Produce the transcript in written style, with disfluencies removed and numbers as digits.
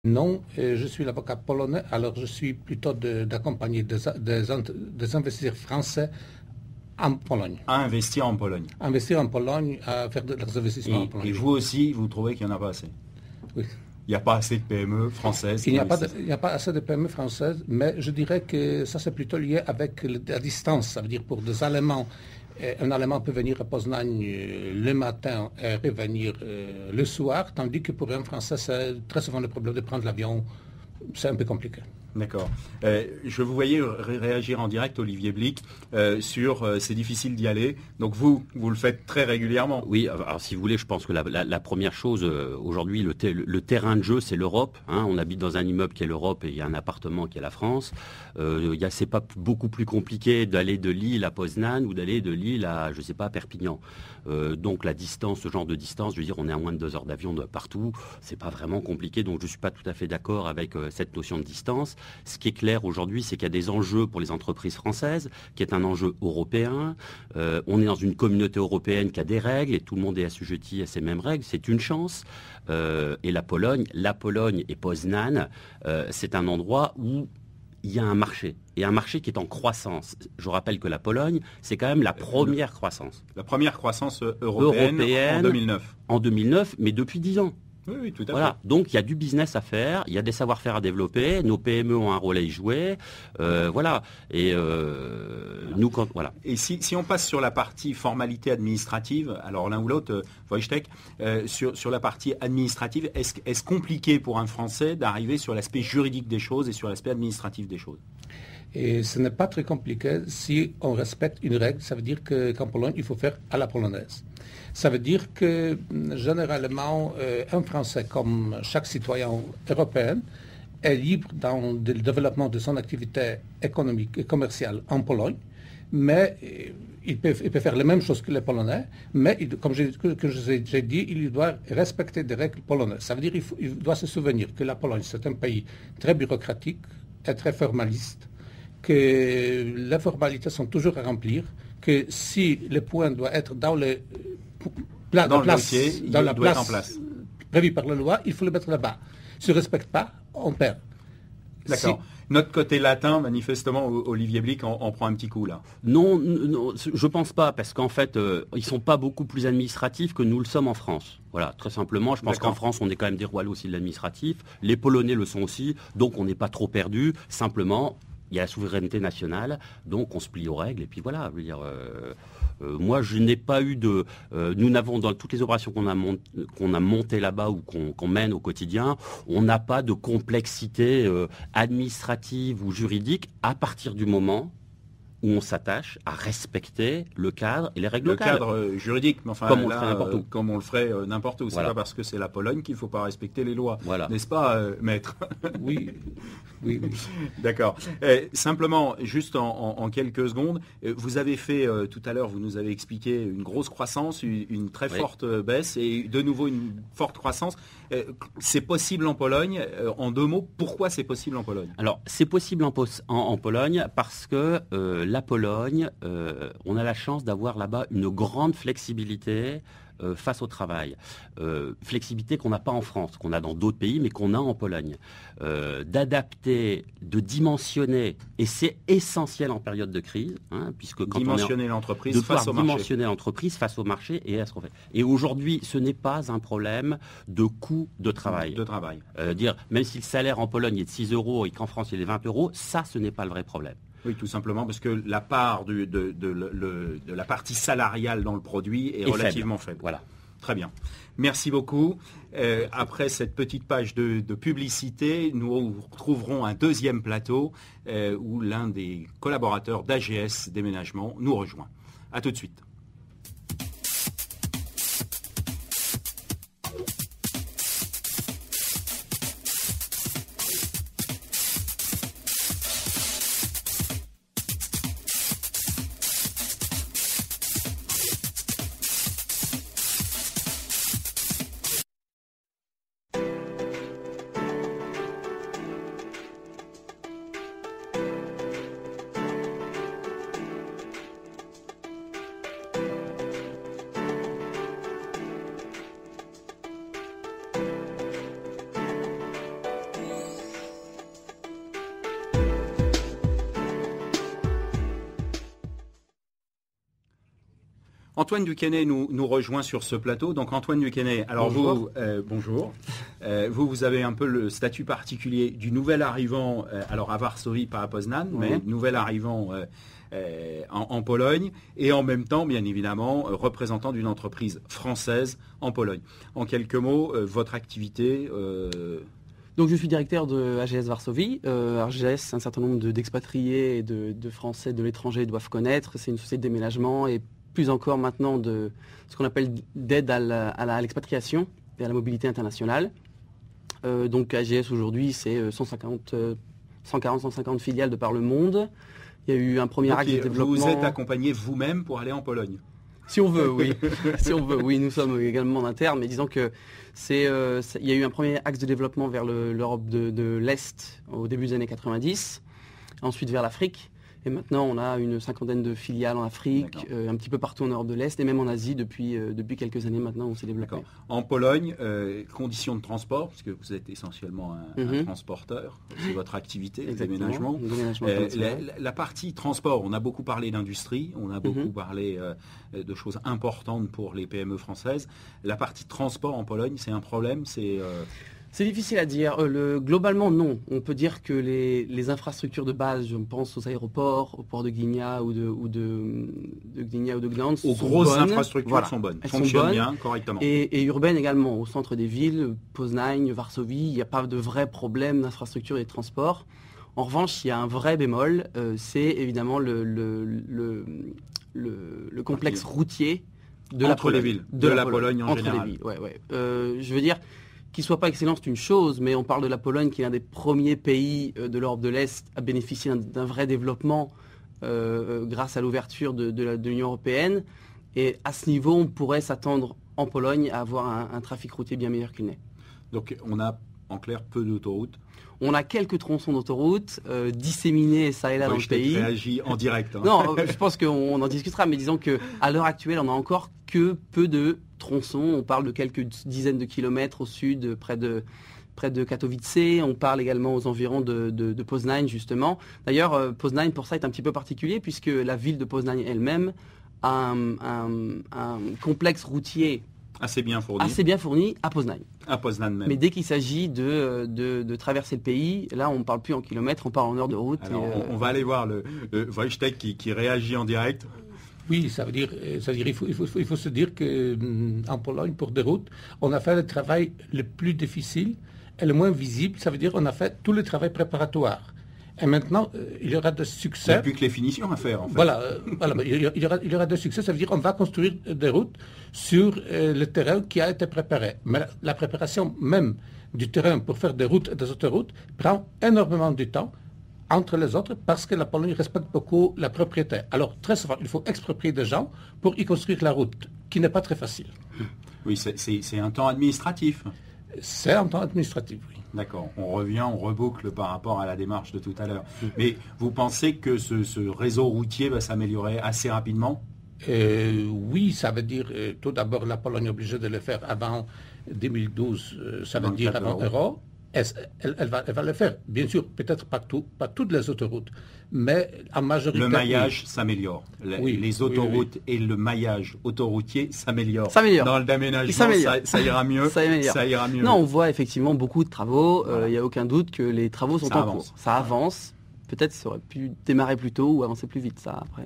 Non, je suis l'avocat polonais, alors je suis plutôt d'accompagner des investisseurs français en Pologne. À investir en Pologne. Investir en Pologne, à faire leurs investissements en Pologne. Et vous aussi, vous trouvez qu'il n'y en a pas assez? Oui. Il n'y a pas assez de PME françaises. Il n'y a pas assez de PME françaises, mais je dirais que ça c'est plutôt lié avec la distance. Ça veut dire pour des Allemands, un Allemand peut venir à Poznań le matin et revenir le soir, tandis que pour un Français, c'est très souvent le problème de prendre l'avion. C'est un peu compliqué. D'accord. Je vous voyais réagir en direct, Olivier Blic, sur c'est difficile d'y aller. Donc vous le faites très régulièrement. Oui, alors si vous voulez, je pense que la première chose, aujourd'hui, le terrain de jeu, c'est l'Europe. Hein. On habite dans un immeuble qui est l'Europe et il y a un appartement qui est la France. C'est pas beaucoup plus compliqué d'aller de Lille à Poznań ou d'aller de Lille à, je sais pas, Perpignan. Donc la distance, ce genre de distance, je veux dire, on est à moins de 2 heures d'avion de partout. C'est pas vraiment compliqué, donc je suis pas tout à fait d'accord avec cette notion de distance. Ce qui est clair aujourd'hui, c'est qu'il y a des enjeux pour les entreprises françaises, qui est un enjeu européen. On est dans une communauté européenne qui a des règles et tout le monde est assujetti à ces mêmes règles. C'est une chance. Et la Pologne et Poznań, c'est un endroit où il y a un marché, et un marché qui est en croissance. Je rappelle que la Pologne, c'est quand même la première croissance. La première croissance européenne en 2009. En 2009, mais depuis 10 ans. Oui, tout à voilà. fait. Donc il y a du business à faire, il y a des savoir-faire à développer, nos PME ont un rôle à y jouer, voilà. Et voilà. Et si on passe sur la partie formalité administrative, alors l'un ou l'autre, Wojtek, sur la partie administrative, est-ce compliqué pour un Français d'arriver sur l'aspect juridique des choses et sur l'aspect administratif des choses? Et ce n'est pas très compliqué si on respecte une règle. Ça veut dire qu'en Pologne, il faut faire à la polonaise. Ça veut dire que généralement, un Français, comme chaque citoyen européen, est libre dans le développement de son activité économique et commerciale en Pologne, mais il peut faire les mêmes choses que les Polonais, mais comme j'ai dit, il doit respecter des règles polonaises. Ça veut dire qu'il doit se souvenir que la Pologne, c'est un pays très bureaucratique et très formaliste, que les formalités sont toujours à remplir, que si le point doit être dans la place prévue par la loi, il faut le mettre là-bas. Si on ne respecte pas, on perd. D'accord. Notre côté latin, manifestement, Olivier Blic en prend un petit coup là. Non, je pense pas, parce qu'en fait, ils sont pas beaucoup plus administratifs que nous le sommes en France. Voilà, très simplement, je pense qu'en France, on est quand même des rois aussi de l'administratif. Les Polonais le sont aussi, donc on n'est pas trop perdu. Simplement, il y a la souveraineté nationale, donc on se plie aux règles, et puis voilà. Je veux dire, moi, je n'ai pas eu de... nous n'avons, dans toutes les opérations qu'on a montées là-bas ou qu'on mène au quotidien, on n'a pas de complexité administrative ou juridique à partir du moment où on s'attache à respecter le cadre et les règles locales. Le cadre juridique, mais enfin, comme on le ferait n'importe où. Comme on le ferait n'importe où. Voilà. C'est pas parce que c'est la Pologne qu'il ne faut pas respecter les lois. Voilà. N'est-ce pas, maître? Oui. D'accord. Simplement, juste en quelques secondes, vous avez fait, tout à l'heure, vous nous avez expliqué une grosse croissance, une très forte baisse et de nouveau une forte croissance. C'est possible en Pologne. En 2 mots, pourquoi c'est possible en Pologne? Alors, c'est possible en Pologne parce que la Pologne, on a la chance d'avoir là-bas une grande flexibilité face au travail. Flexibilité qu'on n'a pas en France, qu'on a dans d'autres pays, mais qu'on a en Pologne. D'adapter, de dimensionner, et c'est essentiel en période de crise, hein, puisque quand dimensionner l'entreprise face au marché. Dimensionner l'entreprise face au marché et à ce qu'on fait. Et aujourd'hui, ce n'est pas un problème de coût de travail. Même si le salaire en Pologne est de 6 euros et qu'en France il est de 20 euros, ça, ce n'est pas le vrai problème. Oui, tout simplement parce que la part de la partie salariale dans le produit est relativement faible. Voilà. Très bien. Merci beaucoup. Après cette petite page de publicité, nous retrouverons un deuxième plateau où l'un des collaborateurs d'AGS Déménagement nous rejoint. À tout de suite. Antoine Duquesnay nous rejoint sur ce plateau. Donc Antoine Duquesnay, alors bonjour. Bonjour. Vous avez un peu le statut particulier du nouvel arrivant, alors à Varsovie, pas à Poznan, mais nouvel arrivant en Pologne, et en même temps, bien évidemment, représentant d'une entreprise française en Pologne. En quelques mots, votre activité... Donc je suis directeur de AGS Varsovie. AGS, un certain nombre d'expatriés et de Français de l'étranger doivent connaître. C'est une société de déménagement et plus encore maintenant de ce qu'on appelle d'aide à l'expatriation et à la mobilité internationale. Donc AGS aujourd'hui, c'est 140-150 filiales de par le monde. Il y a eu un premier axe de développement. Vous êtes accompagné vous-même pour aller en Pologne? Si on veut, oui. Si on veut, oui. Nous sommes également en interne, mais disons que il y a eu un premier axe de développement vers l'Europe de l'Est au début des années 90, ensuite vers l'Afrique. Et maintenant, on a une 50aine de filiales en Afrique, un petit peu partout en Europe de l'Est et même en Asie depuis quelques années maintenant, on s'est développé. En Pologne, conditions de transport, parce que vous êtes essentiellement un transporteur, c'est votre activité, le déménagement. La partie transport, on a beaucoup parlé d'industrie, on a beaucoup parlé de choses importantes pour les PME françaises. La partie transport en Pologne, c'est un problème, C'est difficile à dire. Globalement, non. On peut dire que les infrastructures de base, je pense aux aéroports, au port de Gdynia ou de Gdynia ou de Gdansk, aux grosses infrastructures sont bonnes, fonctionnent bien, correctement. Et urbaines également, au centre des villes, Poznań, Varsovie, il n'y a pas de vrai problème d'infrastructure et de transport. En revanche, il y a un vrai bémol, c'est évidemment le complexe routier de la Pologne. Les villes, de la Pologne en général. Les villes, je veux dire, qu'il ne soit pas excellent, c'est une chose, mais on parle de la Pologne qui est l'un des premiers pays de l'Europe de l'Est à bénéficier d'un vrai développement grâce à l'ouverture de l'Union européenne. Et à ce niveau, on pourrait s'attendre en Pologne à avoir un trafic routier bien meilleur qu'il n'est. Donc on a en clair peu d'autoroutes. On a quelques tronçons d'autoroutes disséminés ça et là dans le pays. Je réagis en direct. Non, je pense qu'on en discutera, mais disons qu'à l'heure actuelle, on n'a encore que peu de tronçons. On parle de quelques dizaines de kilomètres au sud, près de Katowice. On parle également aux environs de Poznań, justement. D'ailleurs, Poznań, pour ça, est un petit peu particulier, puisque la ville de Poznań elle-même a un complexe routier assez bien fourni à Poznań. À Poznań même. Mais dès qu'il s'agit de traverser le pays, là on ne parle plus en kilomètres, on parle en heures de route. Alors, on va aller voir le Wojtek qui réagit en direct. Oui, ça veut dire il faut se dire qu'en Pologne, pour des routes, on a fait le travail le plus difficile et le moins visible. Ça veut dire qu'on a fait tout le travail préparatoire. Et maintenant, il y aura de succès. Il n'y a plus que les finitions à faire, en fait. Voilà, il y aura de succès. Ça veut dire qu'on va construire des routes sur le terrain qui a été préparé. Mais la préparation même du terrain pour faire des routes et des autoroutes prend énormément de temps entre les autres parce que la Pologne respecte beaucoup la propriété. Alors, très souvent, il faut exproprier des gens pour y construire la route, qui n'est pas très facile. Oui, c'est un temps administratif. C'est un temps administratif, oui. D'accord, on reboucle par rapport à la démarche de tout à l'heure. Mais vous pensez que ce réseau routier va s'améliorer assez rapidement? Oui, ça veut dire tout d'abord la Pologne est obligée de le faire avant 2012, ça veut dire avant l'euro. Elle va le faire, bien sûr, peut-être pas toutes les autoroutes, mais en majorité. Le maillage s'améliore. Les autoroutes et le maillage autoroutier s'améliorent. Dans le déménagement, ça ira mieux. Ça ira mieux. Non, on voit effectivement beaucoup de travaux. Il n'y a aucun doute que les travaux sont en cours. Ça avance. Peut-être ça aurait pu démarrer plus tôt ou avancer plus vite, ça après.